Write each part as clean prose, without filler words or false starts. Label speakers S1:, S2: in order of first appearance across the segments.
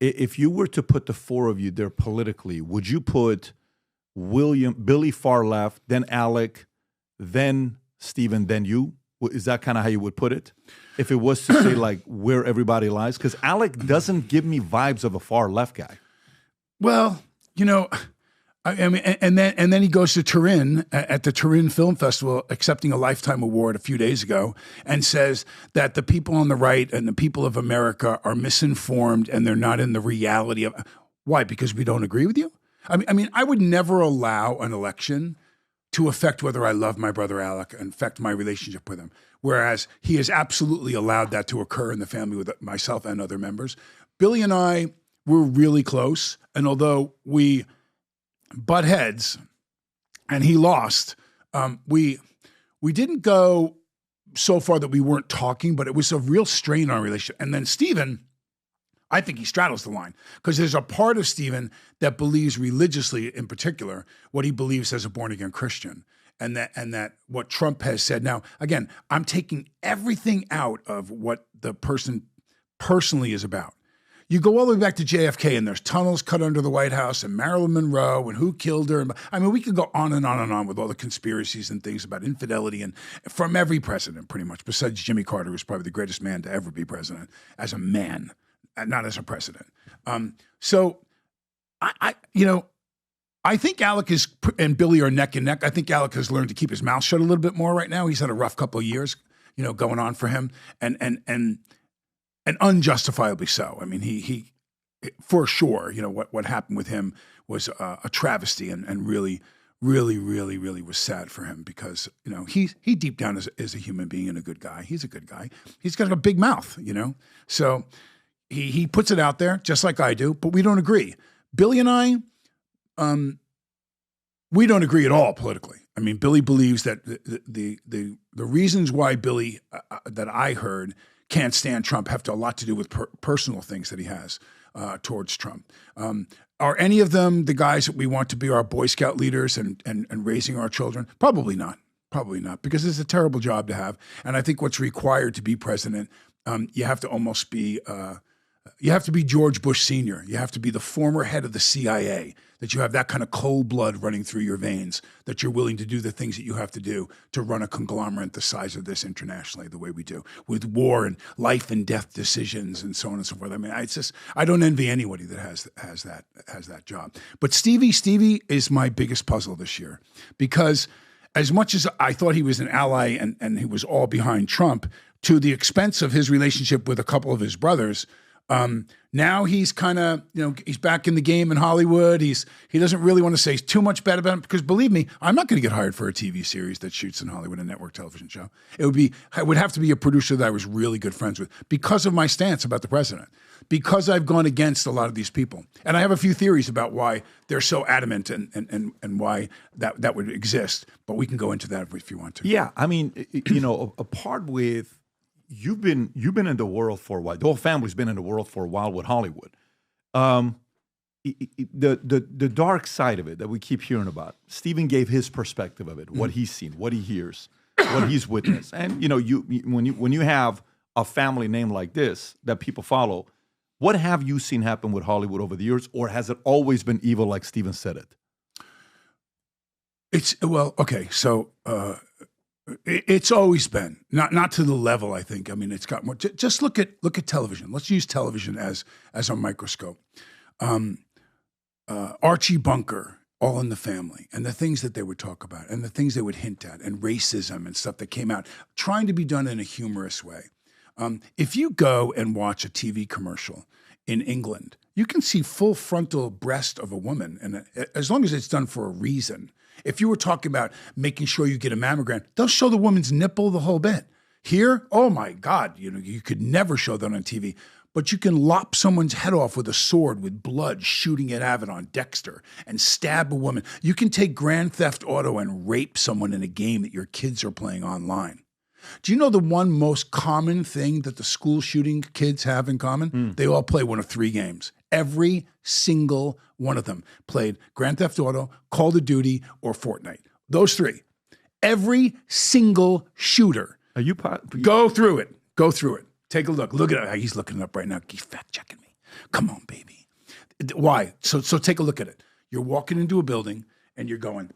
S1: if you were to put the four of you there politically, would you put Billy far left, then Alec, then Stephen, then you? Is that kind of how you would put it? If it was to say like where everybody lies? Because Alec doesn't give me vibes of a far left guy.
S2: Well, you know, I mean, and then he goes to Turin at the Turin Film Festival, accepting a Lifetime Award a few days ago, and says that the people on the right and the people of America are misinformed and they're not in the reality of. Why? Because we don't agree with you? I mean, I would never allow an election to affect whether I love my brother Alec and affect my relationship with him. Whereas he has absolutely allowed that to occur in the family with myself and other members. Billy and I were really close, and although we butt heads and he lost, we didn't go so far that we weren't talking, but it was a real strain on our relationship. And then Stephen, I think he straddles the line because there's a part of Stephen that believes religiously, in particular, what he believes as a born-again Christian, and that what Trump has said. Now, again, I'm taking everything out of what the person personally is about. You go all the way back to JFK, and there's tunnels cut under the White House, and Marilyn Monroe, and who killed her. I mean, we could go on and on and on with all the conspiracies and things about infidelity, and from every president, pretty much, besides Jimmy Carter, who's probably the greatest man to ever be president, as a man, not as a president. So, I think Alec and Billy are neck and neck. I think Alec has learned to keep his mouth shut a little bit more right now. He's had a rough couple of years, going on for him, and unjustifiably so. I mean, he for sure, what happened with him was a travesty, and really, really, really, really was sad for him because he deep down is a human being and a good guy. He's a good guy. He's got a big mouth, so. He puts it out there just like I do, but we don't agree. Billy and I, we don't agree at all politically. I mean, Billy believes that the reasons why Billy that I heard can't stand Trump have a lot to do with personal things that he has towards Trump. Are any of them the guys that we want to be our Boy Scout leaders and raising our children? Probably not. Probably not, because it's a terrible job to have. And I think what's required to be president, you have to almost be. You have to be George Bush Sr. You have to be the former head of the CIA, that you have that kind of cold blood running through your veins, that you're willing to do the things that you have to do to run a conglomerate the size of this internationally, the way we do, with war and life and death decisions and so on and so forth. I mean, I don't envy anybody that has that job. But Stevie is my biggest puzzle this year, because as much as I thought he was an ally and he was all behind Trump, to the expense of his relationship with a couple of his brothers. Now he's kind of, he's back in the game in Hollywood. He doesn't really want to say too much bad about him because, believe me, I'm not going to get hired for a TV series that shoots in Hollywood, a network television show. I would have to be a producer that I was really good friends with because of my stance about the president, because I've gone against a lot of these people. And I have a few theories about why they're so adamant and why that would exist, but we can go into that if you want to.
S1: Yeah, I mean, a part with, You've been in the world for a while. The whole family's been in the world for a while with Hollywood. The dark side of it that we keep hearing about. Stephen gave his perspective of it, what he's seen, what he hears, what he's witnessed. And when you have a family name like this that people follow, what have you seen happen with Hollywood over the years, or has it always been evil like Stephen said it?
S2: It's always been not to the level, I think. I mean, it's got more. Just look at television. Let's use television as a microscope. Archie Bunker, All in the Family, and the things that they would talk about, and the things they would hint at, and racism and stuff that came out, trying to be done in a humorous way. If you go and watch a TV commercial in England, you can see full frontal breast of a woman, and as long as it's done for a reason. If you were talking about making sure you get a mammogram, they'll show the woman's nipple the whole bit. Here, oh my God, you could never show that on TV. But you can lop someone's head off with a sword with blood shooting it out on Dexter and stab a woman. You can take Grand Theft Auto and rape someone in a game that your kids are playing online. Do you know the one most common thing that the school shooting kids have in common? They all play one of three games. Every single one of them played Grand Theft Auto, Call of Duty, or Fortnite. Those three. Every single shooter. Go through it. Take a look. Look at it. He's looking it up right now. He's fact checking me. Come on, baby. Why? So take a look at it. You're walking into a building and you're going,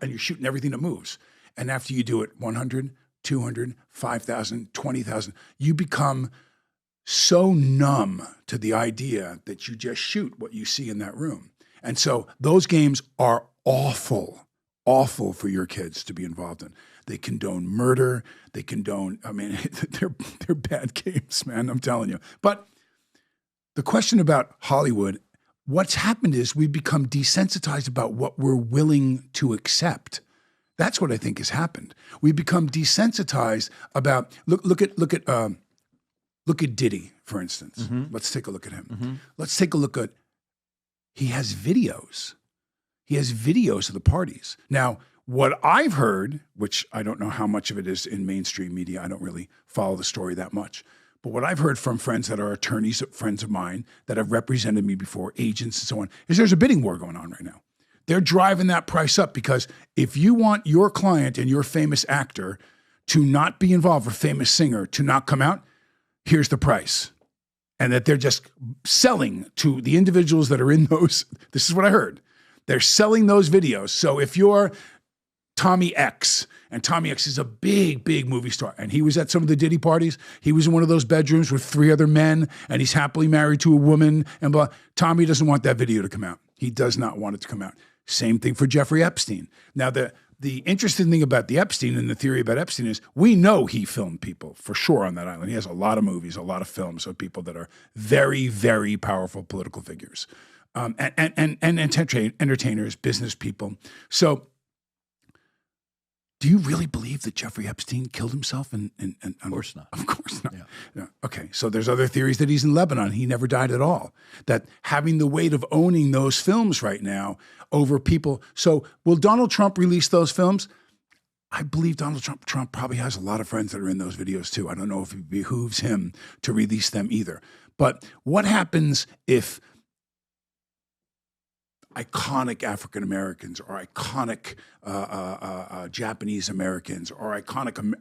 S2: and you're shooting everything that moves. And after you do it 100, 200, 5,000, 20,000, you become so numb to the idea that you just shoot what you see in that room. And so those games are awful for your kids to be involved in. They condone murder. They condone, I mean, they're bad games, man, I'm telling you. But the question about Hollywood, what's happened is we've become desensitized about what we're willing to accept. That's what I think has happened. We've become desensitized about, look at Diddy, for instance. Mm-hmm. Let's take a look at him. Mm-hmm. Let's take a look at, he has videos. He has videos of the parties. Now, what I've heard, which I don't know how much of it is in mainstream media, I don't really follow the story that much, but what I've heard from friends that are attorneys, friends of mine that have represented me before, agents and so on, is there's a bidding war going on right now. They're driving that price up because if you want your client and your famous actor to not be involved, or famous singer to not come out, here's the price. And that they're just selling to the individuals that are in those, this is what I heard. They're selling those videos. So if you're Tommy X, and Tommy X is a big, big movie star, and he was at some of the Diddy parties, he was in one of those bedrooms with 3 other men, and he's happily married to a woman, and blah. Tommy doesn't want that video to come out. He does not want it to come out. Same thing for Jeffrey Epstein. Now, the interesting thing about the Epstein and the theory about Epstein is we know he filmed people for sure on that island. He has a lot of movies, a lot of films of people that are very, very powerful political figures. And entertainers, business people. So do you really believe that Jeffrey Epstein killed himself? Of
S1: course not.
S2: Of course not. Yeah. Okay, so there's other theories that he's in Lebanon. He never died at all. That having the weight of owning those films right now over people. So will Donald Trump release those films? I believe Donald Trump probably has a lot of friends that are in those videos too. I don't know if it behooves him to release them either. But what happens if iconic African Americans or iconic Japanese Americans or iconic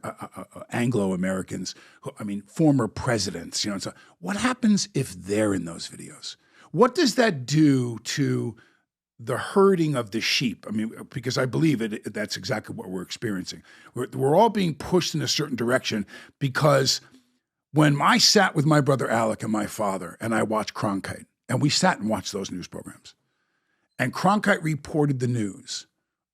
S2: Anglo Americans, former presidents, so what happens if they're in those videos? What does that do to the herding of the sheep? Because I believe that's exactly what we're experiencing. We're all being pushed in a certain direction because when I sat with my brother Alec and my father and I watched Cronkite, and we sat and watched those news programs, and Cronkite reported the news,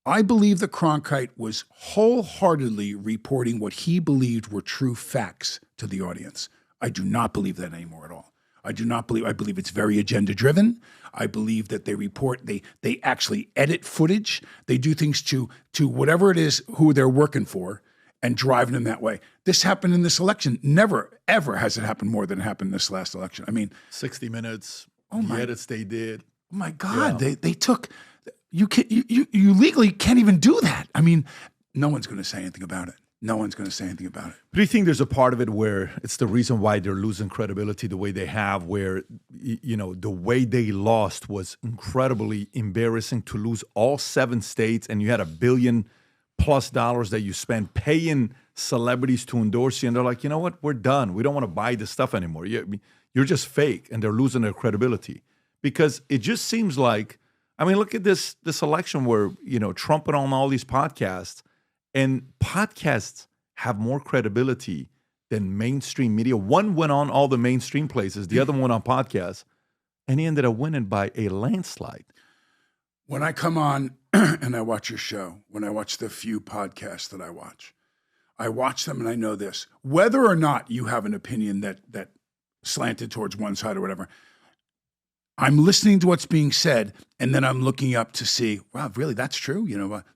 S2: I believe that Cronkite was wholeheartedly reporting what he believed were true facts to the audience. I do not believe that anymore at all. I believe it's very agenda driven. I believe that they actually edit footage. They do things to whatever it is, who they're working for, and driving them that way. This happened in this election. Never, ever has it happened more than it happened in this last election.
S1: 60 Minutes, the edits they did.
S2: Oh my God, yeah. They took, you legally can't even do that. No one's going to say anything about it. No one's going to say anything about it.
S1: But do you think there's a part of it where it's the reason why they're losing credibility the way they have, where, the way they lost was incredibly embarrassing to lose all 7 states, and you had $1 billion+ that you spent paying celebrities to endorse you, and they're like, you know what, we're done. We don't want to buy this stuff anymore. You're just fake, and they're losing their credibility. Because it just seems like, look at this election where, Trump went on all these podcasts, and podcasts have more credibility than mainstream media. One went on all the mainstream places, the other one went on podcasts, and he ended up winning by a landslide.
S2: When I come on and I watch your show, when I watch the few podcasts that I watch them and I know this, whether or not you have an opinion that slanted towards one side or whatever, I'm listening to what's being said, and then I'm looking up to see, wow, really, that's true?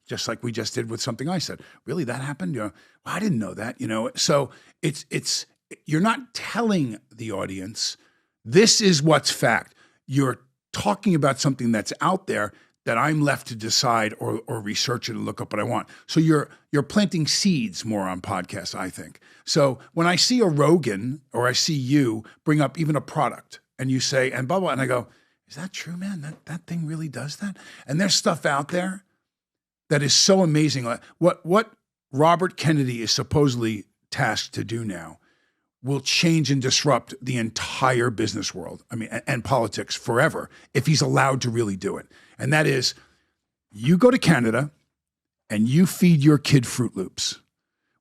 S2: Just like we just did with something I said. Really, that happened? Well, I didn't know that, So it's you're not telling the audience, this is what's fact. You're talking about something that's out there that I'm left to decide or research it and look up what I want. So you're planting seeds more on podcasts, I think. So when I see a Rogan or I see you bring up even a product, and you say, and blah, blah, and I go, is that true, man? That thing really does that? And there's stuff out there that is so amazing. Like what Robert Kennedy is supposedly tasked to do now will change and disrupt the entire business world. I mean, and politics forever if he's allowed to really do it. And that is, you go to Canada and you feed your kid Fruit Loops.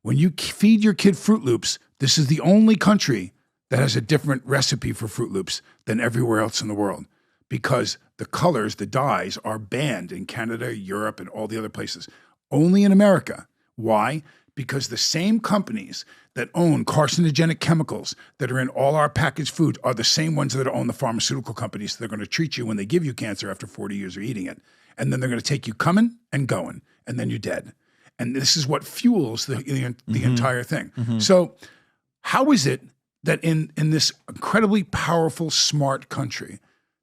S2: When you feed your kid Fruit Loops, this is the only country that has a different recipe for Fruit Loops than everywhere else in the world, because the colors, the dyes, are banned in Canada, Europe, and all the other places. Only in America. Why? Because the same companies that own carcinogenic chemicals that are in all our packaged food are the same ones that own the pharmaceutical companies that are going to treat you when they give you cancer after 40 years of eating it. And then they're going to take you coming and going, and then you're dead. And this is what fuels the entire thing. So how is it that in this incredibly powerful, smart country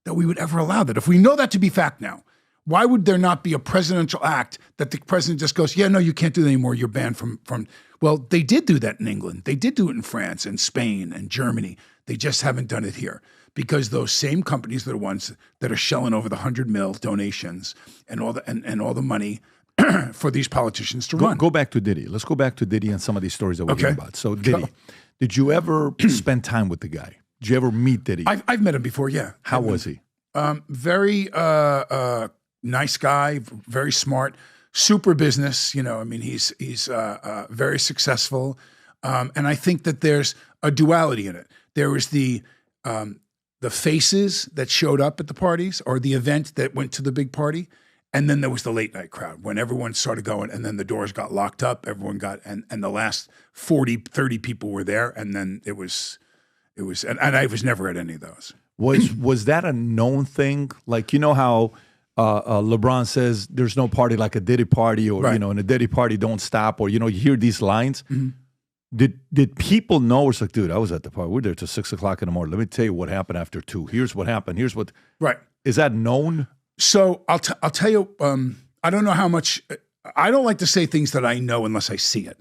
S2: that we would ever allow that? If we know that to be fact now, why would there not be a presidential act that the president just goes, yeah, no, you can't do that anymore. You're banned from. Well, they did do that in England. They did do it in France and Spain and Germany. They just haven't done it here because those same companies are the ones that are shelling over the 100 mil donations and all the money for these politicians to run.
S1: Go back to Diddy. Let's go back to Diddy and some of these stories that we hear about. So Diddy, did you ever spend time with the guy? Did you ever meet Diddy?
S2: I've met him before, yeah.
S1: How was he?
S2: Very nice guy, very smart, super business. You know, I mean, he's very successful, and I think that there's a duality in it. There was the faces that showed up at the parties or the event that went to the big party, and then there was the late night crowd when everyone started going, and then the doors got locked up. Everyone got, and the last 40, 30 people were there, and then it was, and I was never at any of those.
S1: Was that a known thing? Like, you know how LeBron says there's no party like a Diddy party, or
S2: Right.
S1: you know, in a Diddy party don't stop, or you know, you hear these lines. Did people know? It's like, dude, I was at the party. We're there till 6 o'clock in the morning. Let me tell you what happened after 2. Here's what happened. Here's what.
S2: Right.
S1: Is that known?
S2: So I'll tell you. I don't know how much. I don't like to say things that I know unless I see it.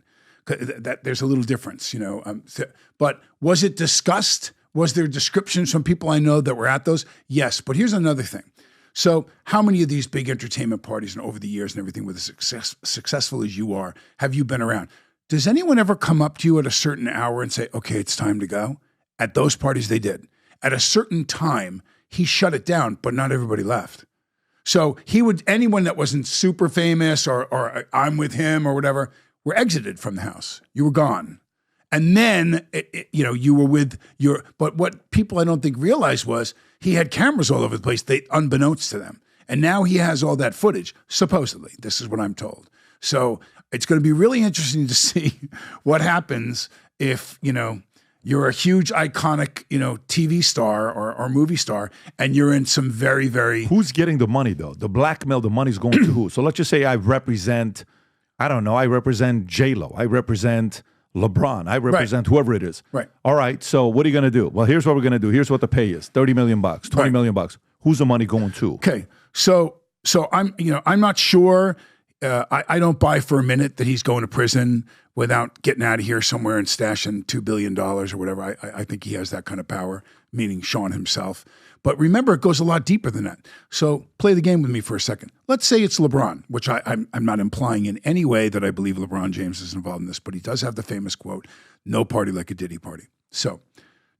S2: That there's a little difference, you know. But was it discussed? Was there descriptions from people I know that were at those? Yes. But here's another thing. So how many of these big entertainment parties and over the years and everything, with as successful as you are, have you been around? Does anyone ever come up to you at a certain hour and say, okay, it's time to go? At those parties, they did. At a certain time, he shut it down, but not everybody left. So anyone that wasn't super famous or I'm with him or whatever, were exited from the house. You were gone. And then, you were with but what people I don't think realized was he had cameras all over the place, unbeknownst to them. And now he has all that footage, supposedly. This is what I'm told. So it's going to be really interesting to see what happens if, you're a huge iconic, TV star or movie star, and you're in some very, very...
S1: Who's getting the money, though? The blackmail, the money's going to who? So let's just say I represent J-Lo. I represent LeBron. I represent whoever it is.
S2: Right.
S1: All right, so what are you going to do? Well, here's what we're going to do. Here's what the pay is. $30 million, $20 million. Who's the money going to?
S2: Okay. So I'm not sure. I don't buy for a minute that he's going to prison without getting out of here somewhere and stashing $2 billion or whatever. I think he has that kind of power, meaning Sean himself. But remember, it goes a lot deeper than that. So play the game with me for a second. Let's say it's LeBron, which I'm not implying in any way that I believe LeBron James is involved in this, but he does have the famous quote, "No party like a Diddy party." So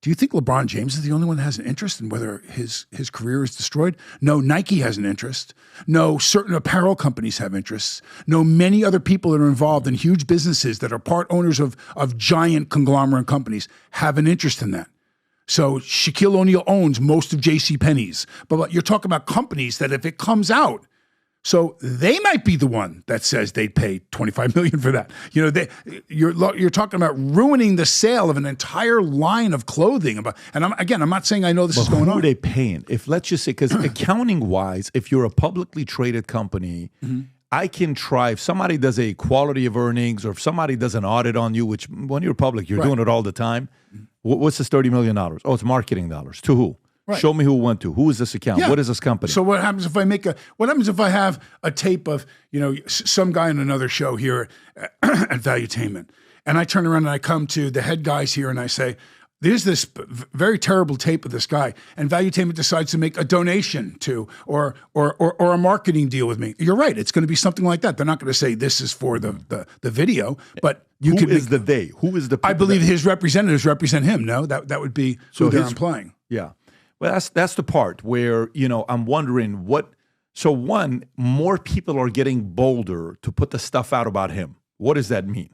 S2: do you think LeBron James is the only one that has an interest in whether his career is destroyed? No, Nike has an interest. No, certain apparel companies have interests. No, many other people that are involved in huge businesses that are part owners of giant conglomerate companies have an interest in that. So Shaquille O'Neal owns most of JCPenney's. But you're talking about companies that if it comes out, so they might be the one that says they'd pay $25 million for that. You're talking about ruining the sale of an entire line of clothing. And I'm not saying I know this is going on.
S1: Who are they paying? If let's just say, because accounting wise, if you're a publicly traded company, I can try, if somebody does a quality of earnings or if somebody does an audit on you, which when you're public, you're doing it all the time. What's this $30 million? Oh, it's marketing dollars. To who? Right. Show me who it went to. Who is this account? Yeah. What is this company?
S2: So what happens if what happens if I have a tape of, some guy on another show here at Valuetainment, and I turn around and I come to the head guys here and I say, there's this very terrible tape of this guy, and Valuetainment decides to make a donation to or a marketing deal with me. You're right. It's going to be something like that. They're not going to say this is for the video, but
S1: Who is the
S2: I believe his representatives represent him. No, that would be who they're implying.
S1: Yeah. Well, that's the part where, I'm wondering so one, more people are getting bolder to put the stuff out about him. What does that mean?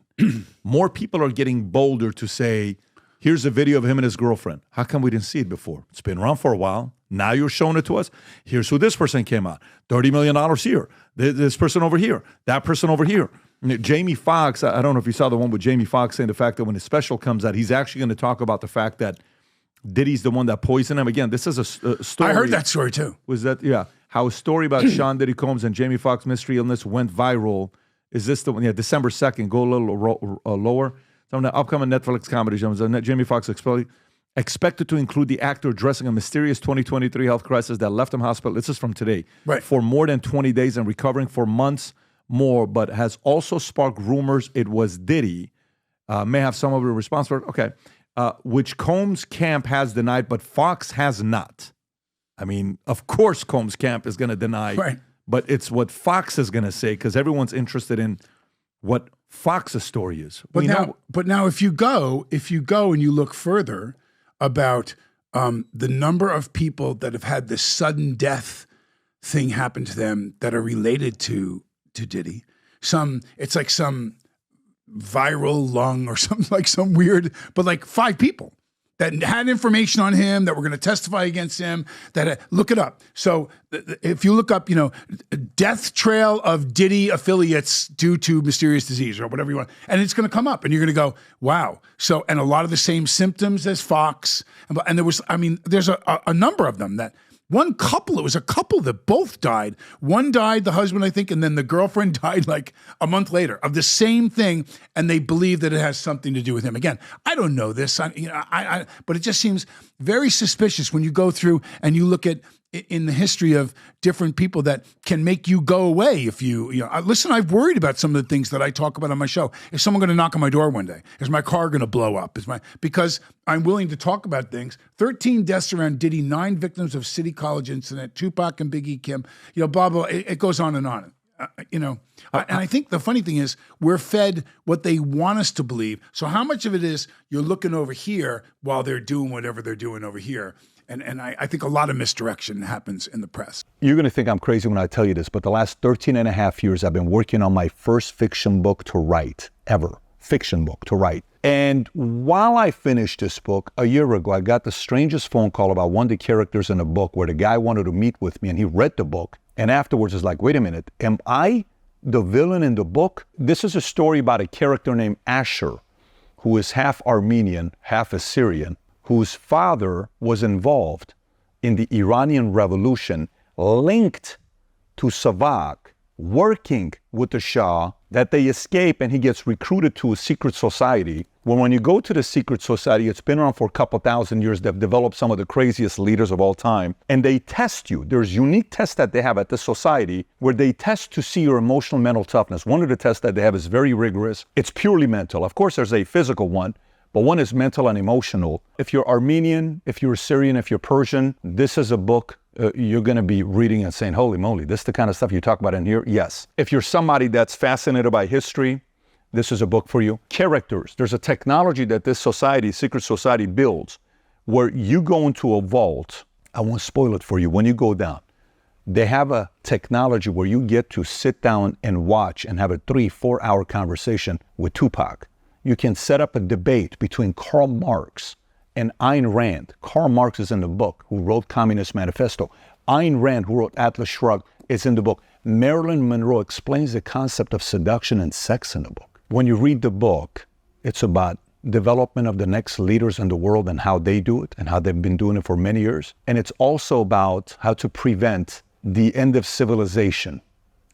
S1: More people are getting bolder to say, here's a video of him and his girlfriend. How come we didn't see it before? It's been around for a while. Now you're showing it to us. Here's who this person came out. $30 million here. This person over here. That person over here. Jamie Foxx, I don't know if you saw the one with Jamie Foxx saying the fact that when his special comes out, he's actually going to talk about the fact that Diddy's the one that poisoned him. Again, this is a story.
S2: I heard that story too.
S1: How a story about Sean Diddy Combs and Jamie Foxx mystery illness went viral. Is this the one? Yeah, December 2nd. Go a little lower. Some of the upcoming Netflix comedy shows. Jamie Foxx expected to include the actor addressing a mysterious 2023 health crisis that left him hospital. This is from today.
S2: Right.
S1: For more than 20 days and recovering for months more, but has also sparked rumors it was Diddy. May have some of the response for it. Okay. Which Combs' camp has denied, but Fox has not. I mean, of course Combs' camp is going to deny,
S2: right,
S1: but it's what Fox is going to say because everyone's interested in what Fox's story is.
S2: But now, if you go and you look further about the number of people that have had this sudden death thing happen to them that are related to Diddy, it's like some viral lung or something, like some weird, but like 5 people that had information on him that were going to testify against him, look it up. So if you look up, death trail of Diddy affiliates due to mysterious disease or whatever you want, and it's going to come up and you're going to go, wow. So, and a lot of the same symptoms as Fox. And there's a number of them that, it was a couple that both died. One died, the husband, I think, and then the girlfriend died like a month later of the same thing, and they believe that it has something to do with him. Again, I don't know this, but it just seems very suspicious when you go through and you look at in the history of different people that can make you go away if listen, I've worried about some of the things that I talk about on my show. Is someone going to knock on my door one day? Is my car going to blow up? Because I'm willing to talk about things. 13 deaths around Diddy, 9 victims of City College incident, Tupac and Biggie Kim, blah, blah, it goes on and on. And I think the funny thing is we're fed what they want us to believe. So how much of it is you're looking over here while they're doing whatever they're doing over here? And I think a lot of misdirection happens in the press.
S3: You're going to think I'm crazy when I tell you this, but the last 13 and a half years, I've been working on my first fiction book to write, ever. Fiction book to write. And while I finished this book, a year ago, I got the strangest phone call about one of the characters in the book where the guy wanted to meet with me and he read the book. And afterwards, it's like, wait a minute, am I the villain in the book? This is a story about a character named Asher, who is half Armenian, half Assyrian, whose father was involved in the Iranian Revolution, linked to Savak, working with the Shah, that they escape and he gets recruited to a secret society. Well, when you go to the secret society, it's been around for a couple thousand years. They've developed some of the craziest leaders of all time. And they test you. There's unique tests that they have at this society where they test to see your emotional mental toughness. One of the tests that they have is very rigorous. It's purely mental. Of course, there's a physical one, but one is mental and emotional. If you're Armenian, if you're Syrian, if you're Persian, this is a book you're going to be reading and saying, holy moly, this is the kind of stuff you talk about in here? Yes. If you're somebody that's fascinated by history, this is a book for you. Characters. There's a technology that this society, secret society, builds where you go into a vault. I won't spoil it for you. When you go down, they have a technology where you get to sit down and watch and have a 3-4 hour conversation with Tupac. You can set up a debate between Karl Marx and Ayn Rand. Karl Marx is in the book, who wrote Communist Manifesto. Ayn Rand, who wrote Atlas Shrugged, is in the book. Marilyn Monroe explains the concept of seduction and sex in the book. When you read the book, it's about development of the next leaders in the world and how they do it and how they've been doing it for many years. And it's also about how to prevent the end of civilization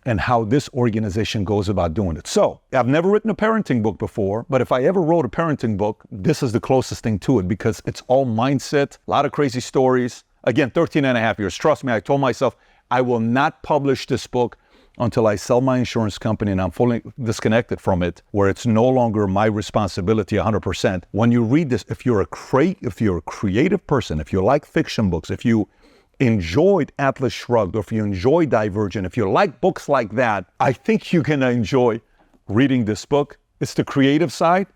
S3: and how this organization goes about doing it. So, I've never written a parenting book before, but if I ever wrote a parenting book, this is the closest thing to it because it's all mindset, a lot of crazy stories. Again, 13 and a half years. Trust me, I told myself I will not publish this book until I sell my insurance company and I'm fully disconnected from it, where it's no longer my responsibility 100%. When you read this, if you're a creative person, if you like fiction books, if you enjoyed Atlas Shrugged, or if you enjoy Divergent, if you like books like that, I think you're gonna enjoy reading this book. It's the creative side.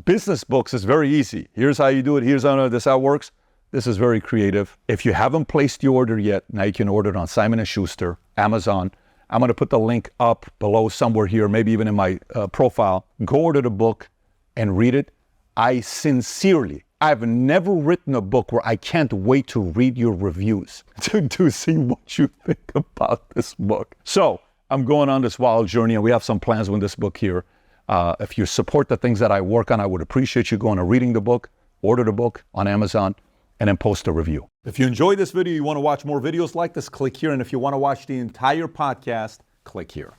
S3: Business books is very easy. Here's how you do it. Here's how this how it works. This is very creative. If you haven't placed your order yet, now you can order it on Simon & Schuster, Amazon. I'm going to put the link up below somewhere here, maybe even in my profile. Go order the book and read it. I've never written a book where I can't wait to read your reviews to see what you think about this book. So I'm going on this wild journey, and we have some plans with this book here. If you support the things that I work on, I would appreciate you going and reading the book, order the book on Amazon, and then post a review. If you enjoyed this video, you want to watch more videos like this, click here. And if you want to watch the entire podcast, click here.